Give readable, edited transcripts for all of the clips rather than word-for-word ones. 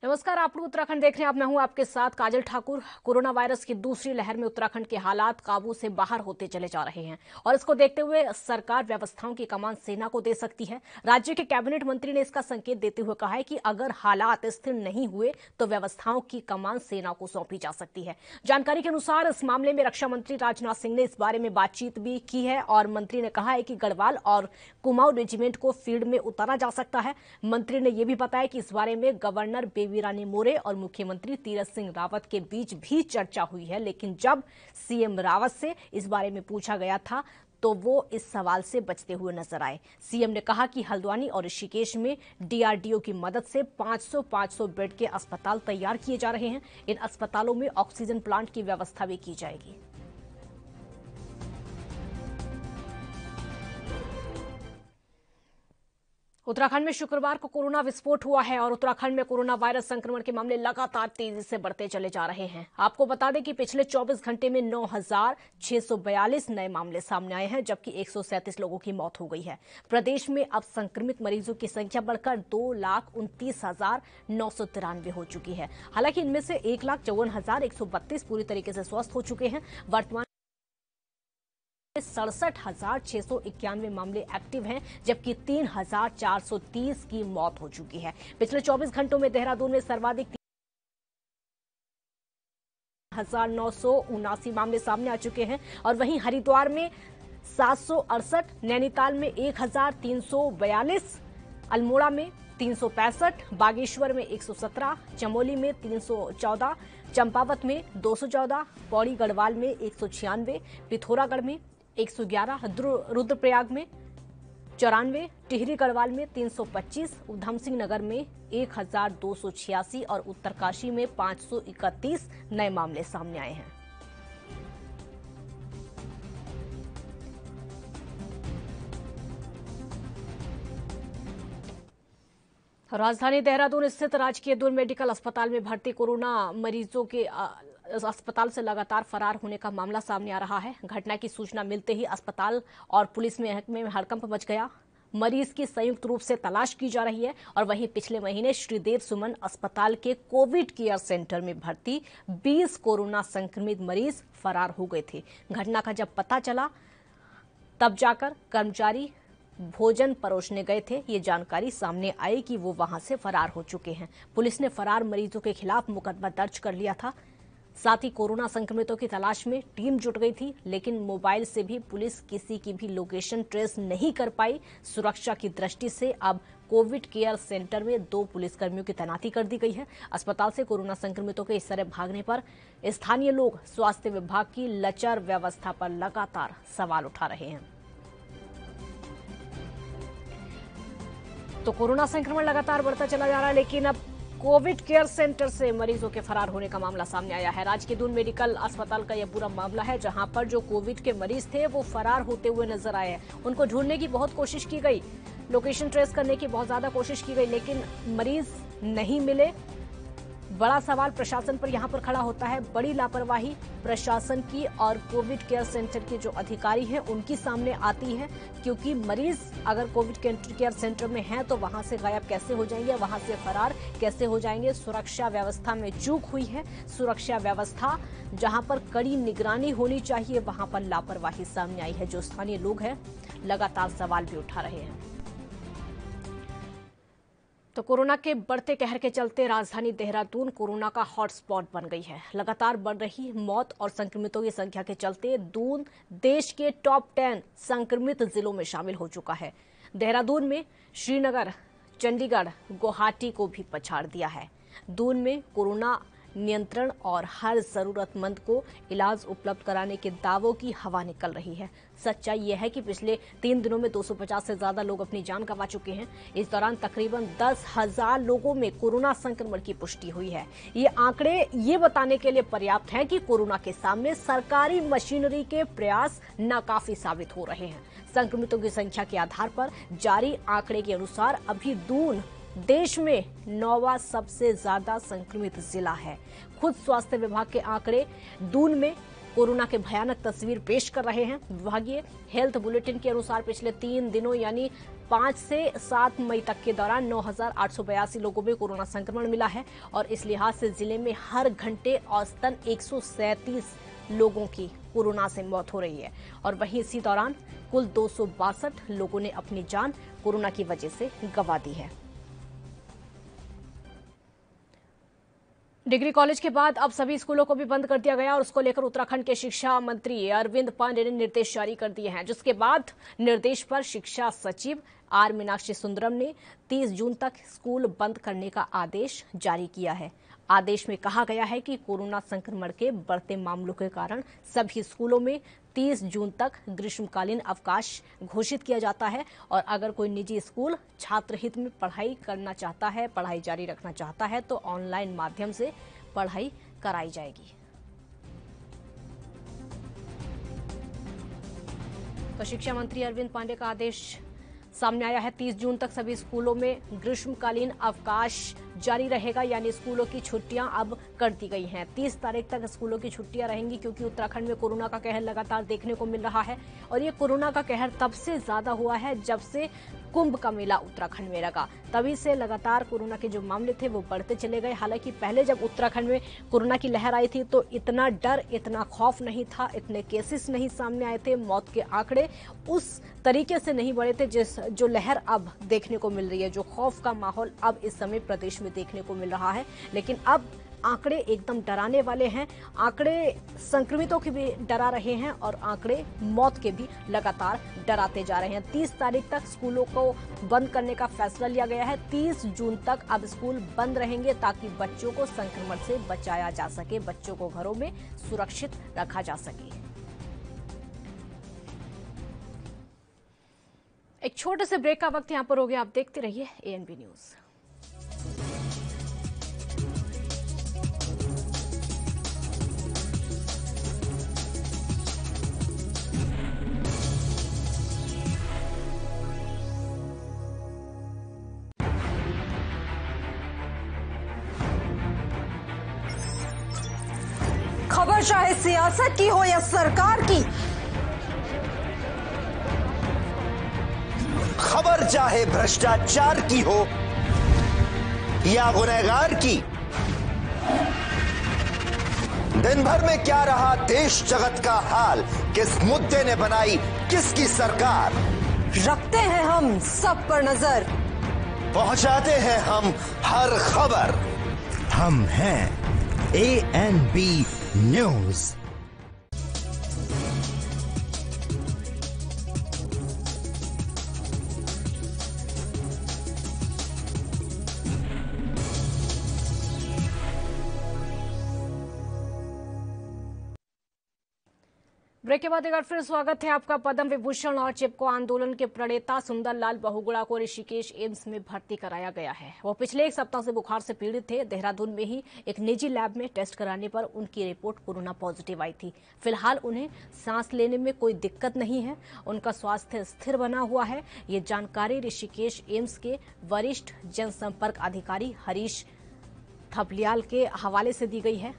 नमस्कार, आप लोग उत्तराखंड देख रहे हैं। अब मैं हूं आपके साथ काजल ठाकुर। कोरोना वायरस की दूसरी लहर में उत्तराखंड के हालात काबू से बाहर होते चले जा रहे हैं और इसको देखते हुए सरकार व्यवस्थाओं की कमान सेना को दे सकती है। राज्य के कैबिनेट मंत्री ने इसका संकेत देते हुए कहा है कि अगर हालात स्थिर नहीं हुए तो व्यवस्थाओं की कमान सेना को सौंपी जा सकती है। जानकारी के अनुसार इस मामले में रक्षा मंत्री राजनाथ सिंह ने इस बारे में बातचीत भी की है और मंत्री ने कहा है कि गढ़वाल और कुमाऊं रेजिमेंट को फील्ड में उतारा जा सकता है। मंत्री ने यह भी बताया कि इस बारे में गवर्नर बेबी रानी मौर्य और मुख्यमंत्री तीरथ सिंह रावत के बीच भी चर्चा हुई है, लेकिन जब सीएम रावत से इस बारे में पूछा गया था तो वो इस सवाल से बचते हुए नजर आए। सीएम ने कहा कि हल्द्वानी और ऋषिकेश में डीआरडीओ की मदद से 500 बेड के अस्पताल तैयार किए जा रहे हैं। इन अस्पतालों में ऑक्सीजन प्लांट की व्यवस्था भी की जाएगी। उत्तराखंड में शुक्रवार को कोरोना विस्फोट हुआ है और उत्तराखंड में कोरोना वायरस संक्रमण के मामले लगातार तेजी से बढ़ते चले जा रहे हैं। आपको बता दें कि पिछले 24 घंटे में 9,642 नए मामले सामने आए हैं, जबकि 137 लोगों की मौत हो गई है। प्रदेश में अब संक्रमित मरीजों की संख्या बढ़कर 2,29,993 हो चुकी है। हालांकि इनमें से 1,54,132 पूरी तरीके से स्वस्थ हो चुके हैं। वर्तमान 67,691 मामले एक्टिव हैं, जबकि 3,430 की मौत हो चुकी है। पिछले 24 घंटों में देहरादून में सर्वाधिक 3,979 मामले सामने आ चुके हैं और वहीं हरिद्वार में 768, नैनीताल में 1,342, अल्मोड़ा में 365, बागेश्वर में 117, चमोली में 314, चंपावत में 214, पौड़ी गढ़वाल में 196, पिथौरागढ़ में 111, रुद्रप्रयाग में 94, टिहरी गढ़वाल में 325, उधम सिंह नगर में 1,286 और उत्तरकाशी में 531 नए मामले सामने आए हैं। राजधानी देहरादून स्थित राजकीय दून मेडिकल अस्पताल में भर्ती कोरोना मरीजों के अस्पताल से लगातार फरार होने का मामला सामने आ रहा है। घटना की सूचना मिलते ही अस्पताल और पुलिस में हड़कंप मच गया। मरीज की संयुक्त रूप से तलाश की जा रही है और वहीं पिछले महीने श्रीदेव सुमन अस्पताल के कोविड केयर सेंटर में भर्ती 20 कोरोना संक्रमित मरीज फरार हो गए थे। घटना का जब पता चला तब जाकर कर्मचारी भोजन परोसने गए थे। ये जानकारी सामने आई कि वो वहां से फरार हो चुके हैं। पुलिस ने फरार मरीजों के खिलाफ मुकदमा दर्ज कर लिया था। साथ ही कोरोना संक्रमितों की तलाश में टीम जुट गई थी, लेकिन मोबाइल से भी पुलिस किसी की भी लोकेशन ट्रेस नहीं कर पाई। सुरक्षा की दृष्टि से अब कोविड केयर सेंटर में 2 पुलिसकर्मियों की तैनाती कर दी गई है। अस्पताल से कोरोना संक्रमितों के इस तरह भागने पर स्थानीय लोग स्वास्थ्य विभाग की लचर व्यवस्था पर लगातार सवाल उठा रहे हैं। तो कोरोना संक्रमण लगातार बढ़ता चला जा रहा है, लेकिन अब कोविड केयर सेंटर से मरीजों के फरार होने का मामला सामने आया है। राजकीय दून मेडिकल अस्पताल का यह पूरा मामला है, जहां पर जो कोविड के मरीज थे वो फरार होते हुए नजर आए हैं। उनको ढूंढने की बहुत कोशिश की गई, लोकेशन ट्रेस करने की बहुत ज्यादा कोशिश की गई, लेकिन मरीज नहीं मिले। बड़ा सवाल प्रशासन पर यहां पर खड़ा होता है। बड़ी लापरवाही प्रशासन की और कोविड केयर सेंटर के जो अधिकारी हैं उनकी सामने आती है, क्योंकि मरीज अगर कोविड केयर सेंटर में हैं तो वहां से गायब कैसे हो जाएंगे, वहां से फरार कैसे हो जाएंगे। सुरक्षा व्यवस्था में चूक हुई है। सुरक्षा व्यवस्था जहां पर कड़ी निगरानी होनी चाहिए वहां पर लापरवाही सामने आई है। जो स्थानीय लोग हैं लगातार सवाल भी उठा रहे हैं। तो कोरोना के बढ़ते कहर के चलते राजधानी देहरादून कोरोना का हॉटस्पॉट बन गई है। लगातार बढ़ रही मौत और संक्रमितों की संख्या के चलते दून देश के टॉप 10 संक्रमित जिलों में शामिल हो चुका है। देहरादून में श्रीनगर, चंडीगढ़, गुवाहाटी को भी पछाड़ दिया है। दून में कोरोना नियंत्रण और हर जरूरतमंद को इलाज उपलब्ध कराने के दावों की हवा निकल रही है। सच्चाई यह है कि पिछले 3 दिनों में 250 से ज्यादा लोग अपनी जान गंवा चुके हैं। इस दौरान तकरीबन 10,000 लोगों में कोरोना संक्रमण की पुष्टि हुई है। ये आंकड़े ये बताने के लिए पर्याप्त हैं कि कोरोना के सामने सरकारी मशीनरी के प्रयास नाकाफी साबित हो रहे हैं। संक्रमितों की संख्या के आधार पर जारी आंकड़े के अनुसार अभी दून देश में 9वां सबसे ज्यादा संक्रमित जिला है। खुद स्वास्थ्य विभाग के आंकड़े दून में कोरोना के भयानक तस्वीर पेश कर रहे हैं। विभागीय हेल्थ बुलेटिन के अनुसार पिछले 3 दिनों यानी 5 से 7 मई तक के दौरान 9,882 लोगों में कोरोना संक्रमण मिला है और इस लिहाज से जिले में हर घंटे औसतन 137 लोगों की कोरोना से मौत हो रही है और वहीं इसी दौरान कुल 262 लोगों ने अपनी जान कोरोना की वजह से गंवा दी है। डिग्री कॉलेज के बाद अब सभी स्कूलों को भी बंद कर दिया गया और उसको लेकर उत्तराखंड के शिक्षा मंत्री अरविंद पांडे ने निर्देश जारी कर दिए हैं, जिसके बाद निर्देश पर शिक्षा सचिव आर मीनाक्षी सुंदरम ने 30 जून तक स्कूल बंद करने का आदेश जारी किया है। आदेश में कहा गया है कि कोरोना संक्रमण के बढ़ते मामलों के कारण सभी स्कूलों में 30 जून तक ग्रीष्मकालीन अवकाश घोषित किया जाता है और अगर कोई निजी स्कूल छात्र हित में पढ़ाई करना चाहता है, पढ़ाई जारी रखना चाहता है तो ऑनलाइन माध्यम से पढ़ाई कराई जाएगी। तो शिक्षा मंत्री अरविंद पांडे का आदेश सामने आया है। 30 जून तक सभी स्कूलों में ग्रीष्मकालीन अवकाश जारी रहेगा, यानी स्कूलों की छुट्टियां अब कर दी गई हैं। 30 तारीख तक स्कूलों की छुट्टियां रहेंगी क्योंकि उत्तराखंड में कोरोना का कहर लगातार देखने को मिल रहा है और ये कोरोना का कहर तब से ज्यादा हुआ है जब से कुंभ का मेला उत्तराखंड में लगा। तभी से लगातार कोरोना के जो मामले थे वो बढ़ते चले गए। हालांकि पहले जब उत्तराखंड में कोरोना की लहर आई थी तो इतना डर, इतना खौफ नहीं था, इतने केसेस नहीं सामने आए थे, मौत के आंकड़े उस तरीके से नहीं बढ़े थे जो लहर अब देखने को मिल रही है। जो खौफ का माहौल अब इस समय प्रदेश में देखने को मिल रहा है, लेकिन अब आंकड़े एकदम डराने वाले हैं। आंकड़े संक्रमितों के भी डरा रहे हैं और आंकड़े मौत के भी लगातार डराते जा रहे हैं। 30 तारीख तक स्कूलों को बंद करने का फैसला लिया गया है। 30 जून तक अब स्कूल बंद रहेंगे ताकि बच्चों को संक्रमण से बचाया जा सके, बच्चों को घरों में सुरक्षित रखा जा सके। एक छोटे से ब्रेक का वक्त यहां पर हो गया। आप देखते रहिए ANB न्यूज। खबर चाहे सियासत की हो या सरकार की, खबर चाहे भ्रष्टाचार की हो या गुनहगार की, दिन भर में क्या रहा देश जगत का हाल, किस मुद्दे ने बनाई किसकी सरकार, रखते हैं हम सब पर नजर, पहुंचाते हैं हम हर खबर। हम हैं ANB न्यूज। ब्रेक के बाद एक बार फिर स्वागत है आपका। पद्म विभूषण और चिपको आंदोलन के प्रणेता सुंदरलाल बहुगुणा को ऋषिकेश एम्स में भर्ती कराया गया है। वो पिछले 1 सप्ताह से बुखार से पीड़ित थे। देहरादून में ही एक निजी लैब में टेस्ट कराने पर उनकी रिपोर्ट कोरोना पॉजिटिव आई थी। फिलहाल उन्हें सांस लेने में कोई दिक्कत नहीं है, उनका स्वास्थ्य स्थिर बना हुआ है। ये जानकारी ऋषिकेश एम्स के वरिष्ठ जनसंपर्क अधिकारी हरीश थपलियाल के हवाले से दी गई है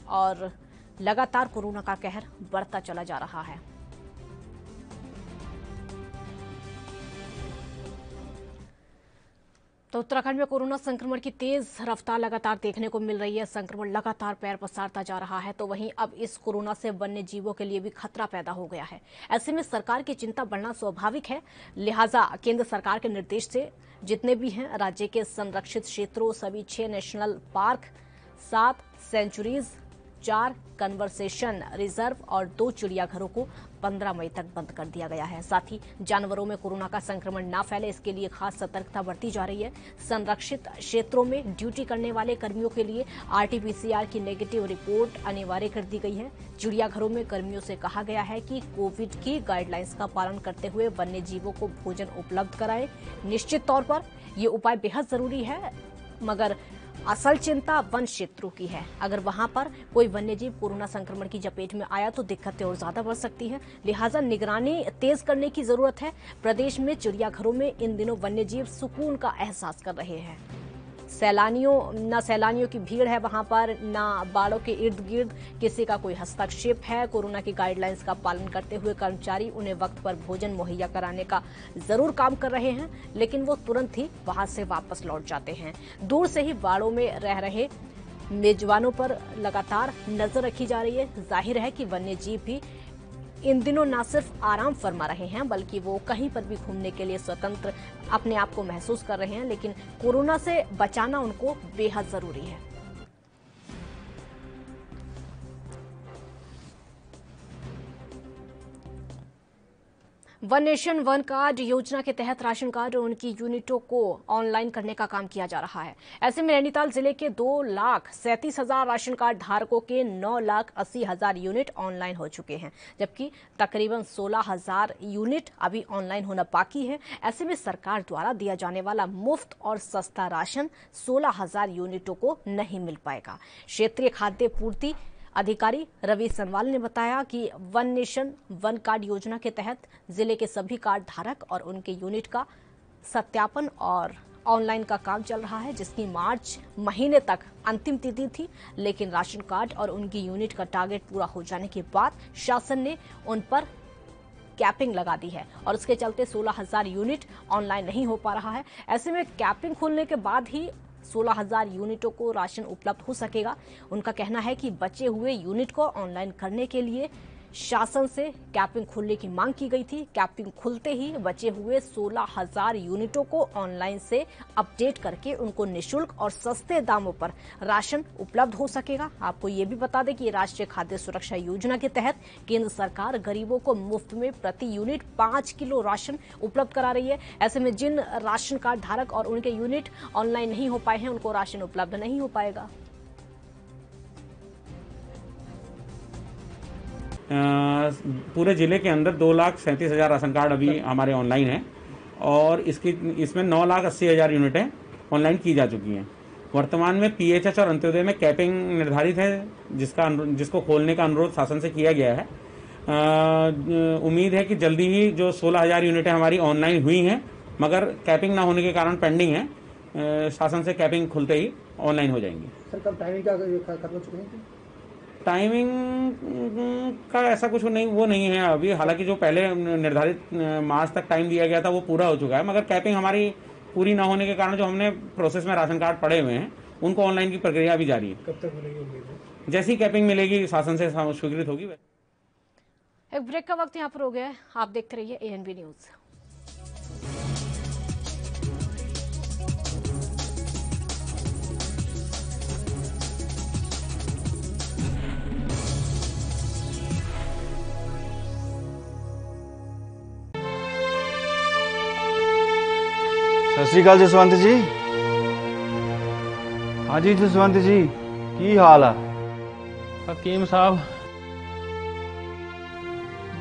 और लगातार कोरोना का कहर बढ़ता चला जा रहा है। तो उत्तराखंड में कोरोना संक्रमण की तेज रफ्तार लगातार देखने को मिल रही है। संक्रमण लगातार पैर पसारता जा रहा है, तो वहीं अब इस कोरोना से वन्य जीवों के लिए भी खतरा पैदा हो गया है। ऐसे में सरकार की चिंता बढ़ना स्वाभाविक है। लिहाजा केंद्र सरकार के निर्देश से जितने भी हैं राज्य के संरक्षित क्षेत्रों, सभी 6 national park, 7 sanctuaries, 4 conversation reserve और 2 चिड़ियाघरों को 15 मई तक बंद कर दिया गया है। साथ ही जानवरों में कोरोना का संक्रमण न फैले, इसके लिए खास सतर्कता बरती जा रही है। संरक्षित क्षेत्रों में ड्यूटी करने वाले कर्मियों के लिए RT-PCR की नेगेटिव रिपोर्ट अनिवार्य कर दी गई है। चिड़ियाघरों में कर्मियों से कहा गया है कि कोविड की गाइडलाइंस का पालन करते हुए वन्य जीवों को भोजन उपलब्ध कराएं। निश्चित तौर पर ये उपाय बेहद जरूरी है, मगर असल चिंता वन क्षेत्रों की है। अगर वहां पर कोई वन्यजीव कोरोना संक्रमण की चपेट में आया तो दिक्कतें और ज्यादा बढ़ सकती हैं। लिहाजा निगरानी तेज करने की जरूरत है। प्रदेश में चिड़ियाघरों में इन दिनों वन्यजीव सुकून का एहसास कर रहे हैं। सैलानियों की भीड़ है वहां पर, ना बाड़ों के इर्द गिर्द किसी का कोई हस्तक्षेप है। कोरोना की गाइडलाइंस का पालन करते हुए कर्मचारी उन्हें वक्त पर भोजन मुहैया कराने का जरूर काम कर रहे हैं, लेकिन वो तुरंत ही वहां से वापस लौट जाते हैं। दूर से ही बाड़ों में रह रहे मेजबानों पर लगातार नजर रखी जा रही है। जाहिर है कि वन्य जीव भी इन दिनों न सिर्फ आराम फरमा रहे हैं, बल्कि वो कहीं पर भी घूमने के लिए स्वतंत्र अपने आप को महसूस कर रहे हैं, लेकिन कोरोना से बचाना उनको बेहद जरूरी है। वन नेशन वन कार्ड योजना के तहत राशन कार्ड और उनकी यूनिटों को ऑनलाइन करने का काम किया जा रहा है। ऐसे में नैनीताल जिले के 2,37,000 राशन कार्ड धारकों के 9,80,000 यूनिट ऑनलाइन हो चुके हैं, जबकि तकरीबन 16,000 यूनिट अभी ऑनलाइन होना बाकी है। ऐसे में सरकार द्वारा दिया जाने वाला मुफ्त और सस्ता राशन 16,000 यूनिटों को नहीं मिल पाएगा। क्षेत्रीय खाद्य पूर्ति अधिकारी रवि सनवाल ने बताया कि वन नेशन वन कार्ड योजना के तहत जिले के सभी कार्ड धारक और उनके यूनिट का सत्यापन और ऑनलाइन का काम चल रहा है, जिसकी मार्च महीने तक अंतिम तिथि थी। लेकिन राशन कार्ड और उनकी यूनिट का टारगेट पूरा हो जाने के बाद शासन ने उन पर कैपिंग लगा दी है और उसके चलते 16,000 यूनिट ऑनलाइन नहीं हो पा रहा है। ऐसे में कैपिंग खुलने के बाद ही 16,000 यूनिटों को राशन उपलब्ध हो सकेगा। उनका कहना है कि बचे हुए यूनिट को ऑनलाइन करने के लिए शासन से कैपिंग खुलने की मांग की गई थी। कैपिंग खुलते ही बचे हुए 16,000 यूनिटों को ऑनलाइन से अपडेट करके उनको निःशुल्क और सस्ते दामों पर राशन उपलब्ध हो सकेगा। आपको ये भी बता दें कि राष्ट्रीय खाद्य सुरक्षा योजना के तहत केंद्र सरकार गरीबों को मुफ्त में प्रति यूनिट 5 किलो राशन उपलब्ध करा रही है। ऐसे में जिन राशन कार्ड धारक और उनके यूनिट ऑनलाइन नहीं हो पाए हैं, उनको राशन उपलब्ध नहीं हो पाएगा। पूरे जिले के अंदर 2,37,000 राशन कार्ड अभी हमारे ऑनलाइन हैं और इसमें 9,80,000 यूनिटें ऑनलाइन की जा चुकी हैं। वर्तमान में पीएचएच और अंत्योदय में कैपिंग निर्धारित है, जिसको खोलने का अनुरोध शासन से किया गया है। उम्मीद है कि जल्दी ही जो 16,000 यूनिटें हमारी ऑनलाइन हुई हैं मगर कैपिंग ना होने के कारण पेंडिंग है, शासन से कैपिंग खुलते ही ऑनलाइन हो जाएंगी। सर कब टाइमिंग का खत्म हो चुके हैं? टाइमिंग का ऐसा कुछ नहीं है अभी। हालांकि जो पहले निर्धारित मार्च तक टाइम दिया गया था वो पूरा हो चुका है, मगर कैपिंग हमारी पूरी ना होने के कारण जो हमने प्रोसेस में राशन कार्ड पड़े हुए हैं उनको ऑनलाइन की प्रक्रिया अभी जारी है। कब तक मिलेगी? जैसी कैपिंग मिलेगी शासन से स्वीकृत होगी। एक ब्रेक का वक्त यहाँ पर हो गया है। आप देखते रहिए ANB न्यूज। सत श्री अकाल जसवंत जी। हाँ जी जसवंत जी, की हाल है? हकीम साहब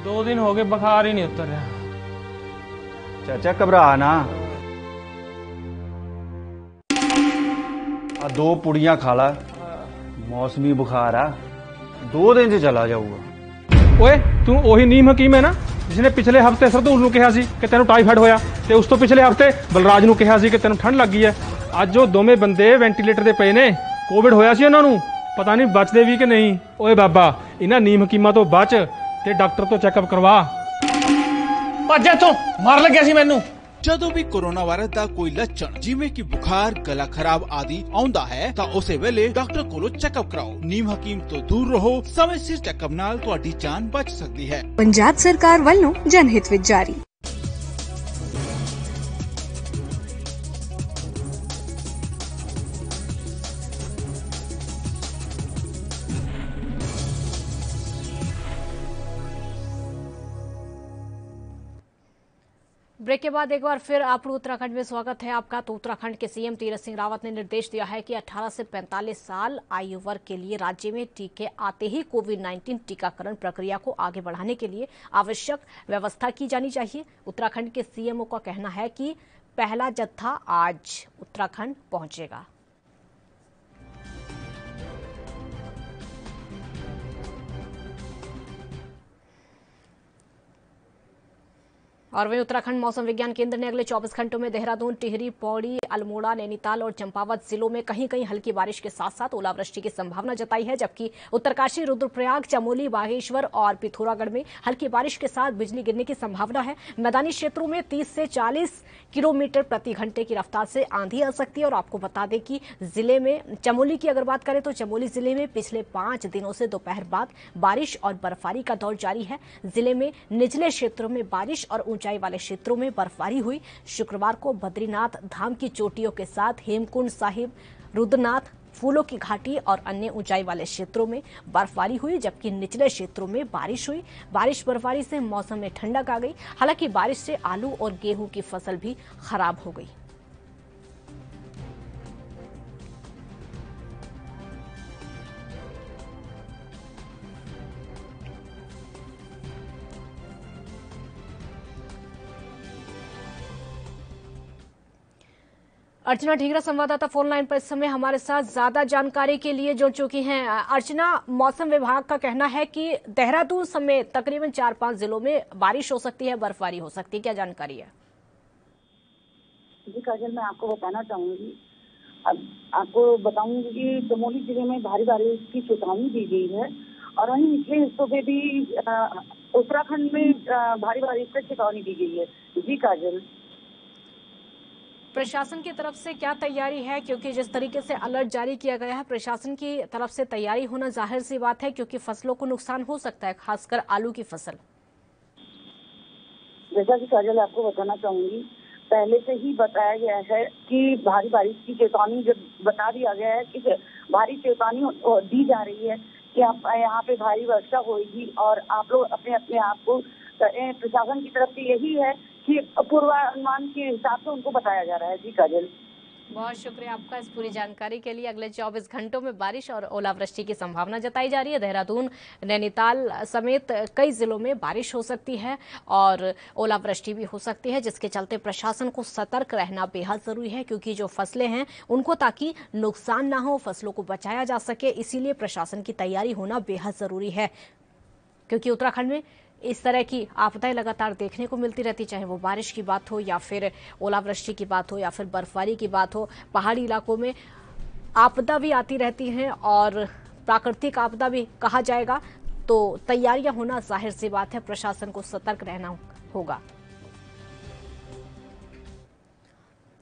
2 दिन हो गए, बुखार ही नहीं उतर रहा। चाचा घबरा ना, आ 2 पुड़ियां खा ला, मौसमी बुखार आ, 2 दिन से चला जाऊगा। ओए तू ओही नीम हकीम है ना जिसने पिछले हफ्ते सरदूल ਨੂੰ ਕਿਹਾ ਸੀ ਕਿ ਤੈਨੂੰ ਟਾਈਫਾਇਡ ਹੋਇਆ ਤੇ ਉਸ ਤੋਂ ਪਿਛਲੇ ਹਫਤੇ ਬਲਰਾਜ ਨੂੰ ਕਿਹਾ ਸੀ ਕਿ ਤੈਨੂੰ ਠੰਡ ਲੱਗੀ ਹੈ। ਅੱਜ ਉਹ ਦੋਵੇਂ ਬੰਦੇ ਵੈਂਟੀਲੇਟਰ ਤੇ ਪਏ ਨੇ। ਕੋਵਿਡ ਹੋਇਆ ਸੀ ਉਹਨਾਂ ਨੂੰ, ਪਤਾ ਨਹੀਂ ਬਚਦੇ ਵੀ ਕਿ ਨਹੀਂ। ਓਏ ਬਾਬਾ, ਇਹਨਾਂ ਨੀਮ ਹਕੀਮਾਂ ਤੋਂ ਬਚ ਤੇ ਡਾਕਟਰ ਤੋਂ ਚੈੱਕਅਪ ਕਰਵਾ। ਭੱਜ ਇੱਥੋਂ, ਮਾਰ ਲੱਗਿਆ ਸੀ ਮੈਨੂੰ। ਜਦੋਂ ਵੀ ਕੋਰੋਨਾ ਵਾਇਰਸ ਦਾ ਕੋਈ ਲੱਛਣ ਜਿਵੇਂ ਕਿ ਬੁਖਾਰ, ਗਲਾ ਖਰਾਬ ਆਦि ਆਉਂਦਾ ਹੈ ਤਾਂ ਉਸੇ ਵੇਲੇ ਡਾਕਟਰ ਕੋਲੋਂ ਚੈੱਕਅਪ ਕਰਾਓ। ਨੀਮ ਹਕੀਮ ਤੋਂ ਦੂਰ ਰਹੋ। ਸਮੇਂ ਸਿਰ ਚੈੱਕਅਪ ਨਾਲ ਤੁਹਾਡੀ ਜਾਨ ਬਚ ਸਕਦੀ ਹੈ। ਪੰਜਾਬ ਸਰਕਾਰ ਵੱਲੋਂ ਜਨਹਿਤ ਵਿੱਚ ਜਾਰੀ। ब्रेक के बाद एक बार फिर आप उत्तराखंड में स्वागत है आपका। तो उत्तराखंड के सीएम तीरथ सिंह रावत ने निर्देश दिया है कि 18 से 45 साल आयु वर्ग के लिए राज्य में टीके आते ही कोविड-19 टीकाकरण प्रक्रिया को आगे बढ़ाने के लिए आवश्यक व्यवस्था की जानी चाहिए। उत्तराखंड के सीएमओ का कहना है कि पहला जत्था आज उत्तराखंड पहुंचेगा। और वहीं उत्तराखंड मौसम विज्ञान केंद्र ने अगले 24 घंटों में देहरादून, टिहरी, पौड़ी, अल्मोड़ा, नैनीताल और चंपावत जिलों में कहीं कहीं हल्की बारिश के साथ साथ ओलावृष्टि की संभावना जताई है, जबकि उत्तरकाशी, रुद्रप्रयाग, चमोली, बागेश्वर और पिथौरागढ़ में हल्की बारिश के साथ बिजली गिरने की संभावना है। मैदानी क्षेत्रों में 30 से 40 किलोमीटर प्रति घंटे की रफ्तार से आंधी आ सकती है। और आपको बता दें कि जिले में चमोली की अगर बात करें तो चमोली जिले में पिछले 5 दिनों से दोपहर बाद बारिश और बर्फबारी का दौर जारी है। जिले में निचले क्षेत्रों में बारिश और ऊंचाई वाले क्षेत्रों में बर्फबारी हुई। शुक्रवार को बद्रीनाथ धाम की चोटियों के साथ हेमकुंड साहिब, रुद्रनाथ, फूलों की घाटी और अन्य ऊंचाई वाले क्षेत्रों में बर्फबारी हुई, जबकि निचले क्षेत्रों में बारिश हुई। बारिश बर्फबारी से मौसम में ठंडक आ गई। हालांकि बारिश से आलू और गेहूं की फसल भी खराब हो गई। अर्चना ढीगरा संवाददाता फोन लाइन पर इस समय हमारे साथ ज्यादा जानकारी के लिए जुड़ चुकी हैं। अर्चना, मौसम विभाग का कहना है कि देहरादून समेत तकरीबन 4-5 जिलों में बारिश हो सकती है, बर्फबारी हो सकती है, क्या जानकारी है? जी काजल, मैं आपको बताना चाहूंगी। अब आपको बताऊंगी कि चमोली जिले में भारी बारिश की चेतावनी दी गई है और वहीं निचले हिस्सों में भी उत्तराखंड में भारी बारिश की चेतावनी दी गई है। जी काजल, प्रशासन की तरफ से क्या तैयारी है? क्योंकि जिस तरीके से अलर्ट जारी किया गया है, प्रशासन की तरफ से तैयारी होना जाहिर सी बात है, क्योंकि फसलों को नुकसान हो सकता है, खासकर आलू की फसल। जैसा कि काजल आपको बताना चाहूंगी, पहले से ही बताया गया है कि भारी बारिश की चेतावनी जब बता दिया गया है कि भारी चेतावनी दी जा रही है कि आप यहाँ पे भारी वर्षा होगी और आप लोग अपने अपने आप को, प्रशासन की तरफ से यही है कि पूर्वानुमान के हिसाब से उनको बताया जा रहा है। जी काजल, बहुत शुक्रिया आपका इस पूरी जानकारी के लिए। अगले 24 घंटों में बारिश और ओलावृष्टि की संभावना जताई जा रही है। देहरादून, नैनीताल समेत कई जिलों में बारिश हो सकती है और ओलावृष्टि भी हो सकती है, जिसके चलते प्रशासन को सतर्क रहना बेहद जरूरी है, क्योंकि जो फसलें हैं उनको ताकि नुकसान ना हो, फसलों को बचाया जा सके, इसीलिए प्रशासन की तैयारी होना बेहद जरूरी है। क्योंकि उत्तराखंड में इस तरह की आपदाएं लगातार देखने को मिलती रहती, चाहे वो बारिश की बात हो या फिर ओलावृष्टि की बात हो या फिर बर्फबारी की बात हो। पहाड़ी इलाकों में आपदा भी आती रहती हैं और प्राकृतिक आपदा भी कहा जाएगा, तो तैयारियां होना जाहिर सी बात है, प्रशासन को सतर्क रहना होगा।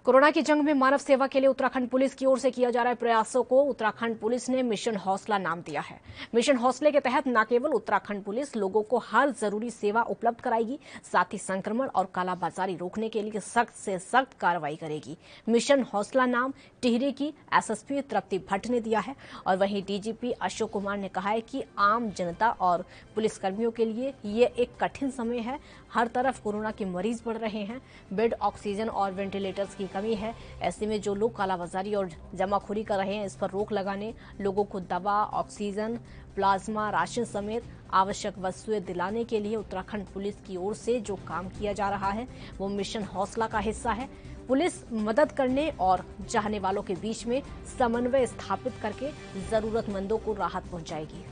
कोरोना की जंग में मानव सेवा के लिए उत्तराखंड पुलिस की ओर से किया जा रहे प्रयासों को उत्तराखंड पुलिस ने मिशन हौसला नाम दिया है। मिशन हौसले के तहत न केवल उत्तराखंड पुलिस लोगों को हर जरूरी सेवा उपलब्ध कराएगी, साथ ही संक्रमण और कालाबाजारी रोकने के लिए सख्त से सख्त कार्रवाई करेगी। मिशन हौसला नाम टिहरी की एसएसपी तृप्ति भट्ट ने दिया है और वहीं डीजीपी अशोक कुमार ने कहा है कि आम जनता और पुलिसकर्मियों के लिए ये एक कठिन समय है। हर तरफ कोरोना के मरीज बढ़ रहे हैं, बेड, ऑक्सीजन और वेंटिलेटर्स की कमी है। ऐसे में जो लोग कालाबाजारी और जमाखोरी कर रहे हैं, इस पर रोक लगाने, लोगों को दवा, ऑक्सीजन, प्लाज्मा, राशन समेत आवश्यक वस्तुएं दिलाने के लिए उत्तराखंड पुलिस की ओर से जो काम किया जा रहा है वो मिशन हौसला का हिस्सा है। पुलिस मदद करने और चाहने वालों के बीच में समन्वय स्थापित करके जरूरतमंदों को राहत पहुंचाएगी।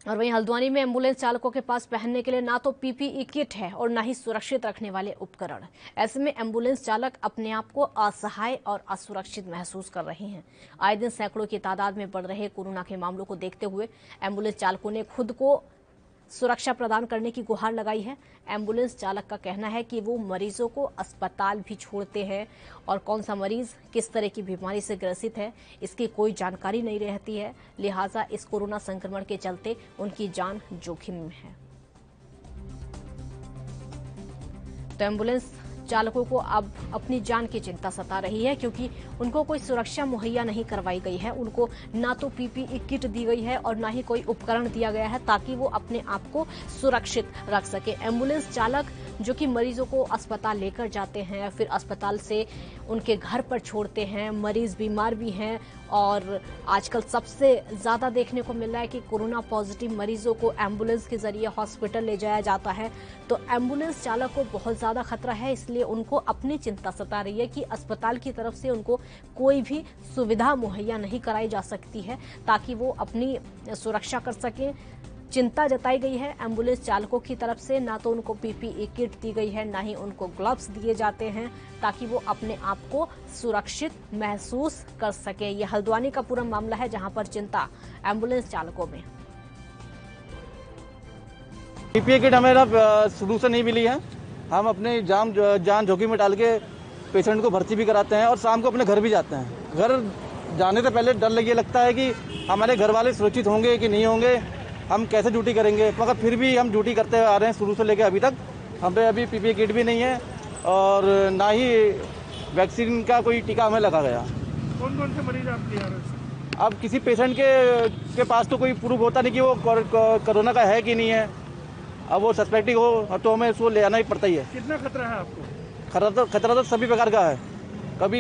और वहीं हल्द्वानी में एम्बुलेंस चालकों के पास पहनने के लिए ना तो पीपीई किट है और ना ही सुरक्षित रखने वाले उपकरण। ऐसे में एम्बुलेंस चालक अपने आप को असहाय और असुरक्षित महसूस कर रहे हैं। आए दिन सैकड़ों की तादाद में बढ़ रहे कोरोना के मामलों को देखते हुए एम्बुलेंस चालकों ने खुद को सुरक्षा प्रदान करने की गुहार लगाई है। एम्बुलेंस चालक का कहना है कि वो मरीजों को अस्पताल भी छोड़ते हैं और कौन सा मरीज किस तरह की बीमारी से ग्रसित है इसकी कोई जानकारी नहीं रहती है, लिहाजा इस कोरोना संक्रमण के चलते उनकी जान जोखिम में है। तो एम्बुलेंस चालकों को अब अपनी जान की चिंता सता रही है, क्योंकि उनको कोई सुरक्षा मुहैया नहीं करवाई गई है। उनको ना तो पीपीई किट दी गई है और ना ही कोई उपकरण दिया गया है ताकि वो अपने आप को सुरक्षित रख सके। एम्बुलेंस चालक जो कि मरीजों को अस्पताल लेकर जाते हैं, फिर अस्पताल से उनके घर पर छोड़ते हैं। मरीज बीमार भी हैं और आजकल सबसे ज्यादा देखने को मिल रहा है कि कोरोना पॉजिटिव मरीजों को एम्बुलेंस के जरिए हॉस्पिटल ले जाया जाता है। तो एम्बुलेंस चालक को बहुत ज्यादा खतरा है, इसलिए उनको अपनी चिंता सता रही है कि अस्पताल की तरफ से उनको कोई भी सुविधा मुहैया नहीं कराई जा सकती है ताकि वो अपनी सुरक्षा कर सकें। चिंता जताई गई है एम्बुलेंस चालकों की तरफ से। ना तो उनको पीपीई किट दी गई है, ना ही उनको ग्लव्स दिए जाते हैं ताकि वो अपने आप को सुरक्षित महसूस कर सके। ये हल्द्वानी का पूरा मामला है जहां पर चिंता एम्बुलेंस चालकों में। पीपीई किट हमें शुरू से नहीं मिली है। हम अपने जान जोखिम में डाल के पेशेंट को भर्ती भी कराते हैं और शाम को अपने घर भी जाते हैं। घर जाने से पहले डर ये लगता है कि हमारे घर वाले सुरक्षित होंगे कि नहीं होंगे, हम कैसे ड्यूटी करेंगे, मगर फिर भी हम ड्यूटी करते आ रहे हैं शुरू से लेकर अभी तक। हम पे अभी पीपीई किट भी नहीं है और ना ही वैक्सीन का कोई टीका हमें लगा गया। कौन कौन से मरीज आपके यहाँ? अब किसी पेशेंट के पास तो कोई प्रूफ होता नहीं कि वो कोरोना का है कि नहीं है। अब वो सस्पेक्टिंग हो तो हमें उसको ले आना ही पड़ता ही है। कितना खतरा है आपको? खतरा तो सभी प्रकार का है। कभी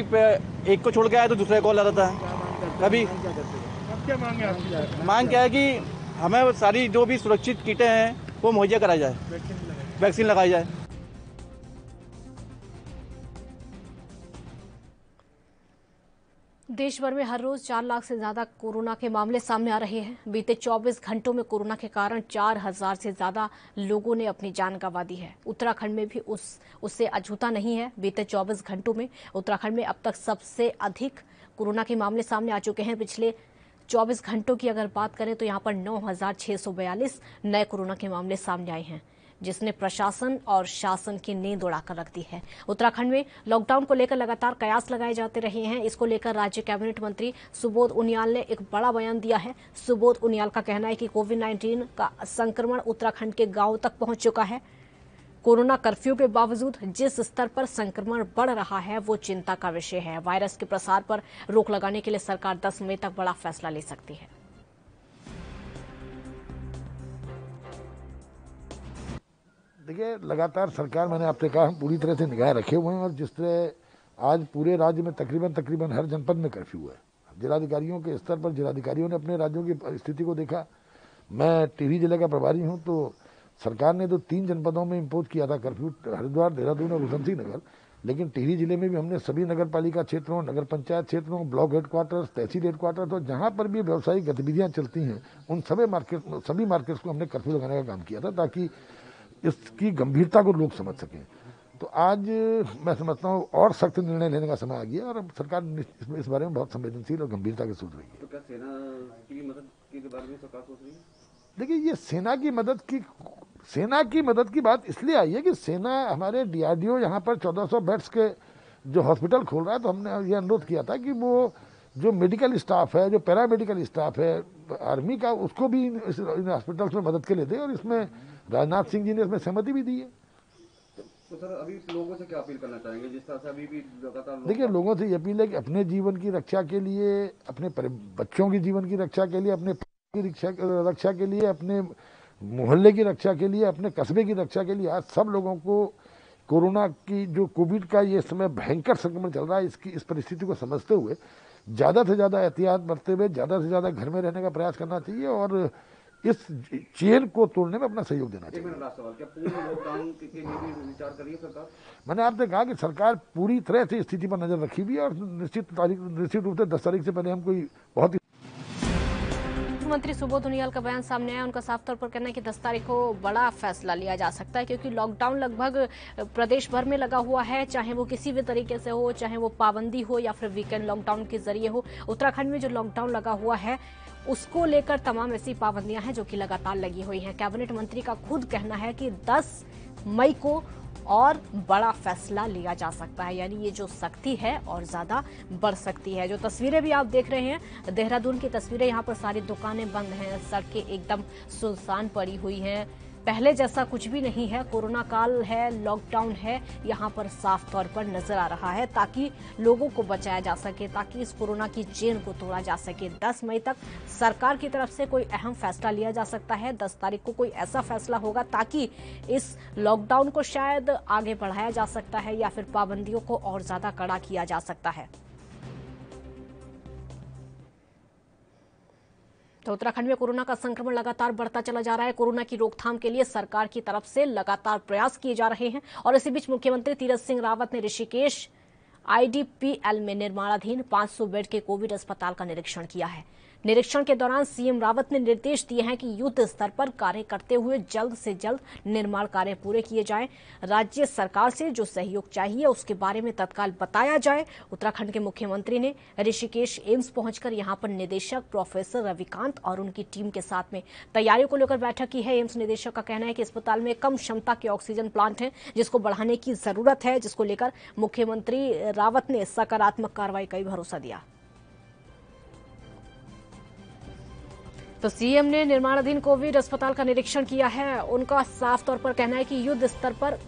एक को छोड़ के आए तो दूसरे को रहता है। कभी क्या मांग है आपकी? मांग क्या है कि हमें सारी जो भी सुरक्षित किटें हैं वो मुहैया कराई जाए, वैक्सीन लगाई जाए। देश भर में हर रोज 4 लाख से ज्यादा कोरोना के मामले सामने आ रहे हैं। बीते 24 घंटों में कोरोना के कारण 4000 से ज्यादा लोगों ने अपनी जान गंवा दी है। उत्तराखंड में भी उससे अछूता नहीं है। बीते 24 घंटों में उत्तराखंड में अब तक सबसे अधिक कोरोना के मामले सामने आ चुके हैं। पिछले 24 घंटों की अगर बात करें तो यहाँ पर 9642 नए कोरोना के मामले सामने आए हैं, जिसने प्रशासन और शासन की नींद उड़ाकर रख दी है। उत्तराखंड में लॉकडाउन को लेकर लगातार कयास लगाए जाते रहे हैं। इसको लेकर राज्य कैबिनेट मंत्री सुबोध उनियाल ने एक बड़ा बयान दिया है। सुबोध उनियाल का कहना है कि कोविड-19 का संक्रमण उत्तराखंड के गांव तक पहुंच चुका है। कोरोना कर्फ्यू के बावजूद जिस स्तर पर संक्रमण बढ़ रहा है वो चिंता का विषय है। वायरस के प्रसार पर रोक लगाने के लिए सरकार 10 मई तक बड़ा फैसला ले सकती है। देखिए, लगातार सरकार, मैंने आपसे कहा, हम पूरी तरह से निगाह रखे हुए हैं और जिस तरह आज पूरे राज्य में तकरीबन हर जनपद में कर्फ्यू है। जिलाधिकारियों के स्तर पर जिलाधिकारियों ने अपने राज्यों की स्थिति को देखा। मैं टिहरी जिले का प्रभारी हूं, तो सरकार ने तो 3 जनपदों में इम्पोज किया था कर्फ्यू, हरिद्वार, देहरादून और उधमसिंह नगर। लेकिन टिहरी जिले में भी हमने सभी नगर पालिका क्षेत्रों, नगर पंचायत क्षेत्रों, ब्लॉक हेडक्वार्टर्स, तहसील हेडक्वार्टर्स और जहां पर भी व्यावसायिक गतिविधियां चलती हैं उन सभी मार्केट्स को हमने कर्फ्यू लगाने का काम किया था ताकि इसकी गंभीरता को लोग समझ सकें। तो आज मैं समझता हूँ और सख्त निर्णय लेने का समय आ गया और अब सरकार इस बारे में बहुत संवेदनशील और गंभीरता से सोच रही है। तो क्या सेना की मदद के बारे में सरकार सोच रही है? देखिए, ये सेना की मदद की बात इसलिए आई है कि सेना, हमारे डीआरडीओ यहाँ पर 1400 बेड्स के जो हॉस्पिटल खोल रहा है, तो हमने ये अनुरोध किया था कि वो जो मेडिकल स्टाफ है, जो पैरामेडिकल स्टाफ है आर्मी का, उसको भी इन हॉस्पिटल्स में मदद के लिए दे और इसमें राजनाथ सिंह जी ने इसमें सहमति भी दी है। तो सर, अभी लोगों से क्या अपील करना चाहेंगे जिस तरह से अभी भी लगातार? देखिए, लोगों से ये अपील है कि अपने जीवन की रक्षा के लिए, अपने बच्चों की जीवन की रक्षा के लिए, अपने रक्षा के लिए, अपने मोहल्ले की रक्षा के लिए, अपने कस्बे की रक्षा के लिए आज सब लोगों को कोरोना की, जो कोविड का ये समय भयंकर संक्रमण चल रहा है, इस परिस्थिति को समझते हुए ज़्यादा से ज़्यादा एहतियात बरतते हुए ज़्यादा से ज़्यादा घर में रहने का प्रयास करना चाहिए और इस चेन को तोड़ने में अपना सहयोग देना चाहिए। क्या पूर्ण लॉकडाउन के लिए भी विचार करिए सरकार? मैंने आपसे कहा कि सरकार पूरी तरह से स्थिति पर नजर रखी हुई है और निश्चित रूप से 10 तारीख से पहले हम कोई बहुत ही। मंत्री सुबोध उनियाल का बयान सामने आया। उनका साफ तौर पर कहना है कि 10 तारीख को बड़ा फैसला लिया जा सकता है क्योंकि लॉकडाउन लगभग प्रदेश भर में लगा हुआ है, चाहे वो किसी भी तरीके से हो, चाहे वो पाबंदी हो या फिर वीकेंड लॉकडाउन के जरिए हो। उत्तराखंड में जो लॉकडाउन लगा हुआ है उसको लेकर तमाम ऐसी पाबंदियां हैं जो कि लगातार लगी हुई हैं। कैबिनेट मंत्री का खुद कहना है कि 10 मई को और बड़ा फैसला लिया जा सकता है, यानी ये जो सख्ती है और ज्यादा बढ़ सकती है। जो तस्वीरें भी आप देख रहे हैं, देहरादून की तस्वीरें, यहाँ पर सारी दुकानें बंद हैं, सड़कें एकदम सुनसान पड़ी हुई हैं, पहले जैसा कुछ भी नहीं है। कोरोना काल है, लॉकडाउन है, यहाँ पर साफ तौर पर नजर आ रहा है, ताकि लोगों को बचाया जा सके, ताकि इस कोरोना की चेन को तोड़ा जा सके। 10 मई तक सरकार की तरफ से कोई अहम फैसला लिया जा सकता है। 10 तारीख को कोई ऐसा फैसला होगा ताकि इस लॉकडाउन को शायद आगे बढ़ाया जा सकता है या फिर पाबंदियों को और ज्यादा कड़ा किया जा सकता है। तो उत्तराखंड में कोरोना का संक्रमण लगातार बढ़ता चला जा रहा है। कोरोना की रोकथाम के लिए सरकार की तरफ से लगातार प्रयास किए जा रहे हैं और इसी बीच मुख्यमंत्री तीरथ सिंह रावत ने ऋषिकेश IDPL में निर्माणाधीन 500 बेड के कोविड अस्पताल का निरीक्षण किया है। निरीक्षण के दौरान सीएम रावत ने निर्देश दिए हैं कि युद्ध स्तर पर कार्य करते हुए जल्द से जल्द निर्माण कार्य पूरे किए जाएं। राज्य सरकार से जो सहयोग चाहिए उसके बारे में तत्काल बताया जाए। उत्तराखंड के मुख्यमंत्री ने ऋषिकेश एम्स पहुंचकर यहां पर निदेशक प्रोफेसर रविकांत और उनकी टीम के साथ में तैयारियों को लेकर बैठक की है। एम्स निदेशक का कहना है कि अस्पताल में कम क्षमता के ऑक्सीजन प्लांट है, जिसको बढ़ाने की जरूरत है, जिसको लेकर मुख्यमंत्री रावत ने सकारात्मक कार्रवाई का भरोसा दिया। तो सीएम ने निर्माणाधीन कोविड अस्पताल का निरीक्षण किया है। उनका साफ तौर पर कहना है कि युद्ध स्तर पर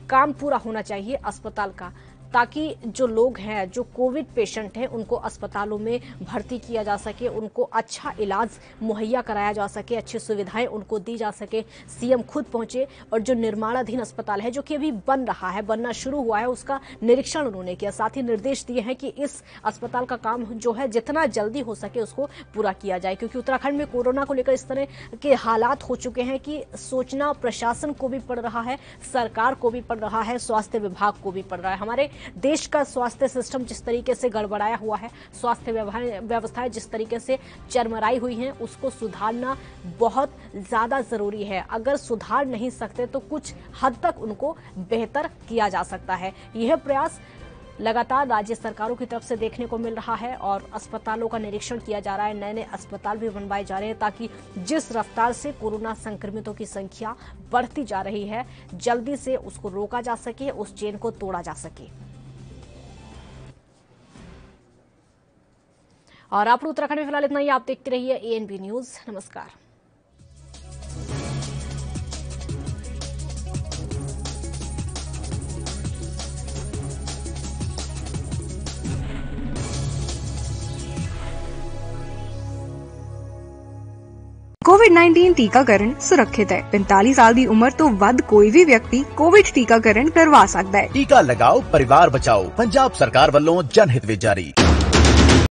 काम पूरा होना चाहिए अस्पताल का, ताकि जो लोग हैं, जो कोविड पेशेंट हैं, उनको अस्पतालों में भर्ती किया जा सके, उनको अच्छा इलाज मुहैया कराया जा सके, अच्छी सुविधाएं उनको दी जा सके। सीएम खुद पहुंचे और जो निर्माणाधीन अस्पताल है, जो कि अभी बन रहा है, बनना शुरू हुआ है, उसका निरीक्षण उन्होंने किया। साथ ही निर्देश दिए हैं कि इस अस्पताल का काम जो है जितना जल्दी हो सके उसको पूरा किया जाए, क्योंकि उत्तराखंड में कोरोना को लेकर इस तरह के हालात हो चुके हैं कि सोचना प्रशासन को भी पड़ रहा है, सरकार को भी पड़ रहा है, स्वास्थ्य विभाग को भी पड़ रहा है। हमारे देश का स्वास्थ्य सिस्टम जिस तरीके से गड़बड़ाया हुआ है, स्वास्थ्य व्यवस्थाएं जिस तरीके से चरमराई हुई हैं, उसको सुधारना बहुत ज्यादा जरूरी है। अगर सुधार नहीं सकते तो कुछ हद तक उनको बेहतर किया जा सकता है। यह प्रयास लगातार राज्य सरकारों की तरफ से देखने को मिल रहा है और अस्पतालों का निरीक्षण किया जा रहा है। नए नए अस्पताल भी बनवाए जा रहे हैं ताकि जिस रफ्तार से कोरोना संक्रमितों की संख्या बढ़ती जा रही है, जल्दी से उसको रोका जा सके, उस चेन को तोड़ा जा सके। और आप उत्तराखंड में फिलहाल इतना ही। आप देखते रहिए ANB न्यूज। नमस्कार। कोविड-19 टीकाकरण सुरक्षित है। 45 साल की उम्र तो वध कोई भी व्यक्ति कोविड टीकाकरण करवा सकता है। टीका लगाओ, परिवार बचाओ। पंजाब सरकार वालों जनहित में जारी।